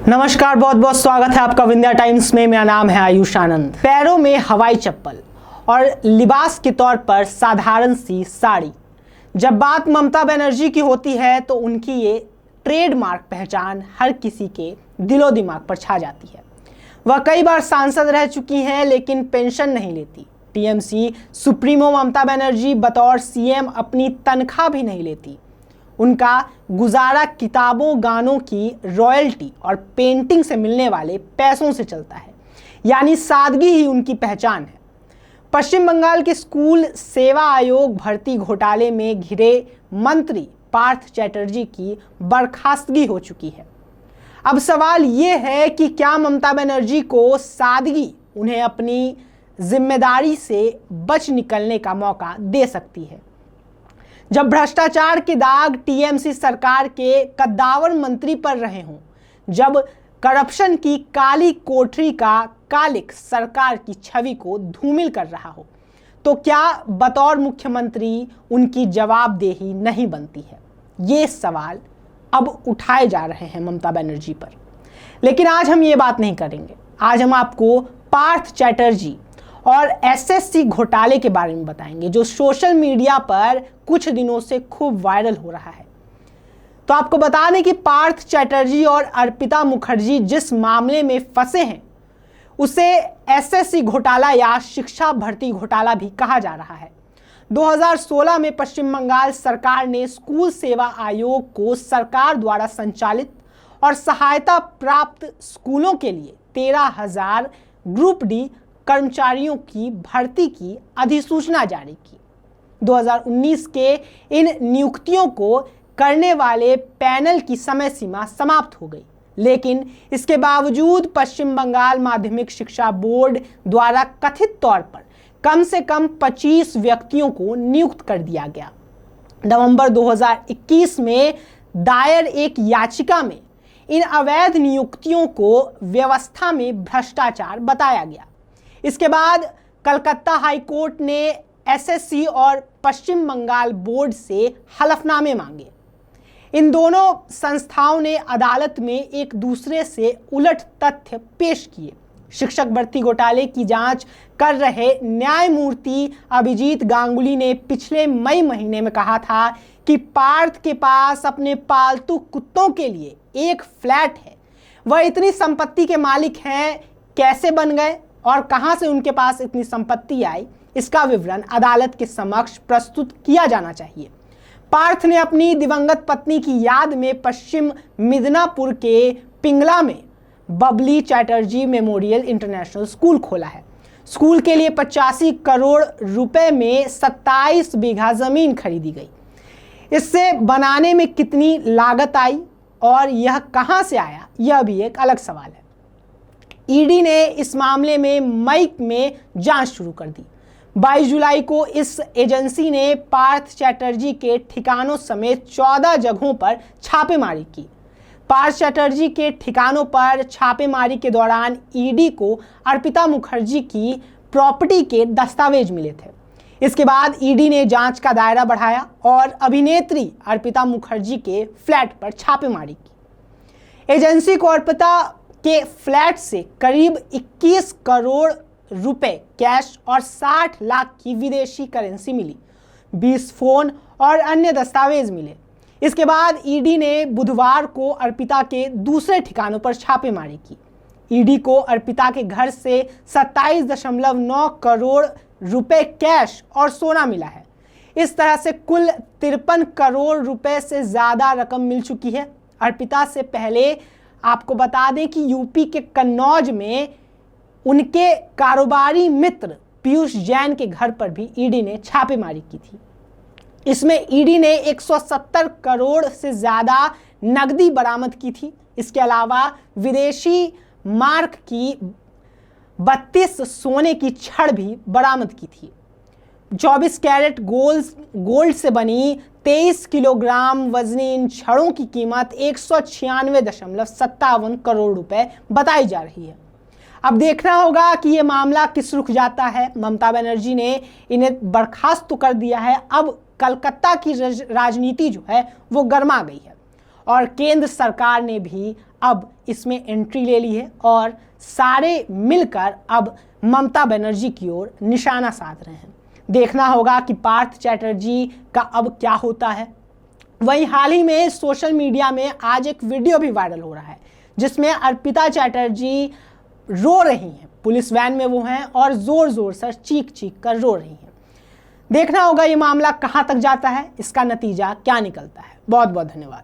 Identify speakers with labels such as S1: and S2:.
S1: नमस्कार, बहुत बहुत स्वागत है आपका विंध्या टाइम्स में। मेरा नाम है आयुष आनंद। पैरों में हवाई चप्पल और लिबास के तौर पर साधारण सी साड़ी। जब बात ममता बनर्जी की होती है तो उनकी ये ट्रेडमार्क पहचान हर किसी के दिलो दिमाग पर छा जाती है। वह कई बार सांसद रह चुकी हैं लेकिन पेंशन नहीं लेती। टीएमसी सुप्रीमो ममता बनर्जी बतौर सीएम अपनी तनख्वाह भी नहीं लेती। उनका गुजारा किताबों, गानों की रॉयल्टी और पेंटिंग से मिलने वाले पैसों से चलता है, यानी सादगी ही उनकी पहचान है। पश्चिम बंगाल के स्कूल सेवा आयोग भर्ती घोटाले में घिरे मंत्री पार्थ चैटर्जी की बर्खास्तगी हो चुकी है। अब सवाल ये है कि क्या ममता बनर्जी को सादगी उन्हें अपनी जिम्मेदारी से बच निकलने का मौका दे सकती है। जब भ्रष्टाचार के दाग टीएमसी सरकार के कद्दावर मंत्री पर रहे हों, जब करप्शन की काली कोठरी का कालिक सरकार की छवि को धूमिल कर रहा हो, तो क्या बतौर मुख्यमंत्री उनकी जवाबदेही नहीं बनती है? ये सवाल अब उठाए जा रहे हैं ममता बनर्जी पर। लेकिन आज हम ये बात नहीं करेंगे। आज हम आपको पार्थ चैटर्जी और एसएससी घोटाले के बारे में बताएंगे, जो सोशल मीडिया पर कुछ दिनों से खूब वायरल हो रहा है। तो आपको बता दें कि पार्थ चैटर्जी और अर्पिता मुखर्जी जिस मामले में फंसे हैं उसे एसएससी घोटाला या शिक्षा भर्ती घोटाला भी कहा जा रहा है। 2016 में पश्चिम बंगाल सरकार ने स्कूल सेवा आयोग को सरकार द्वारा संचालित और सहायता प्राप्त स्कूलों के लिए 13,000 ग्रुप डी कर्मचारियों की भर्ती की अधिसूचना जारी की। 2019 के इन नियुक्तियों को करने वाले पैनल की समय सीमा समाप्त हो गई, लेकिन इसके बावजूद पश्चिम बंगाल माध्यमिक शिक्षा बोर्ड द्वारा कथित तौर पर कम से कम 25 व्यक्तियों को नियुक्त कर दिया गया। नवंबर 2021 में दायर एक याचिका में इन अवैध नियुक्तियों को व्यवस्था में भ्रष्टाचार बताया गया। इसके बाद कलकत्ता हाईकोर्ट ने एसएससी और पश्चिम बंगाल बोर्ड से हलफनामे मांगे। इन दोनों संस्थाओं ने अदालत में एक दूसरे से उलट तथ्य पेश किए। शिक्षक भर्ती घोटाले की जांच कर रहे न्यायमूर्ति अभिजीत गांगुली ने पिछले मई महीने में कहा था कि पार्थ के पास अपने पालतू कुत्तों के लिए एक फ्लैट है। वह इतनी संपत्ति के मालिक हैं, कैसे बन गए और कहां से उनके पास इतनी संपत्ति आई, इसका विवरण अदालत के समक्ष प्रस्तुत किया जाना चाहिए। पार्थ ने अपनी दिवंगत पत्नी की याद में पश्चिम मिदनापुर के पिंगला में Babli Chatterjee memorial international school खोला है। स्कूल के लिए 85 करोड़ रुपए में 27 बीघा जमीन खरीदी गई। इससे बनाने में कितनी लागत आई और यह कहां से आया, यह भी एक अलग सवाल है। ईडी ने इस मामले में मई में जांच शुरू कर दी। 22 जुलाई को इस एजेंसी ने पार्थ चैटर्जी के ठिकानों समेत 14 जगहों पर छापेमारी की। पार्थ चैटर्जी के ठिकानों पर छापेमारी के दौरान ईडी को अर्पिता मुखर्जी की प्रॉपर्टी के दस्तावेज मिले थे। इसके बाद ईडी ने जांच का दायरा बढ़ाया और अभिनेत्री अर्पिता मुखर्जी के फ्लैट पर छापेमारी की। एजेंसी को अर्पिता के फ्लैट से करीब 21 करोड़ रुपए कैश और 60 लाख की विदेशी करेंसी मिली। 20 फोन और अन्य दस्तावेज मिले। इसके बाद ईडी ने बुधवार को अर्पिता के दूसरे ठिकानों पर छापेमारी की। ईडी को अर्पिता के घर से 27.9 करोड़ रुपए कैश और सोना मिला है। इस तरह से कुल 53 करोड़ रुपए से ज्यादा रकम मिल चुकी है। अर्पिता से पहले आपको बता दें कि यूपी के कन्नौज में उनके कारोबारी मित्र पीयूष जैन के घर पर भी ईडी ने छापेमारी की थी। इसमें ईडी ने 170 करोड़ से ज्यादा नकदी बरामद की थी। इसके अलावा विदेशी मार्क की 32 सोने की छड़ भी बरामद की थी। 24 कैरेट गोल्ड से बनी 23 किलोग्राम वजनी इन छड़ों की कीमत 196.57 करोड़ रुपए बताई जा रही है। अब देखना होगा कि यह मामला किस रुख जाता है। ममता बनर्जी ने इन्हें बर्खास्त तो कर दिया है। अब कलकत्ता की राजनीति जो है वो गर्मा गई है और केंद्र सरकार ने भी अब इसमें एंट्री ले ली है और सारे मिलकर अब ममता बनर्जी की ओर निशाना साध रहे हैं। देखना होगा कि पार्थ चैटर्जी का अब क्या होता है। वहीं हाल ही में सोशल मीडिया में आज एक वीडियो भी वायरल हो रहा है जिसमें अर्पिता चैटर्जी रो रही हैं, पुलिस वैन में वो हैं और जोर जोर से चीख चीख कर रो रही हैं। देखना होगा ये मामला कहां तक जाता है, इसका नतीजा क्या निकलता है। बहुत बहुत धन्यवाद।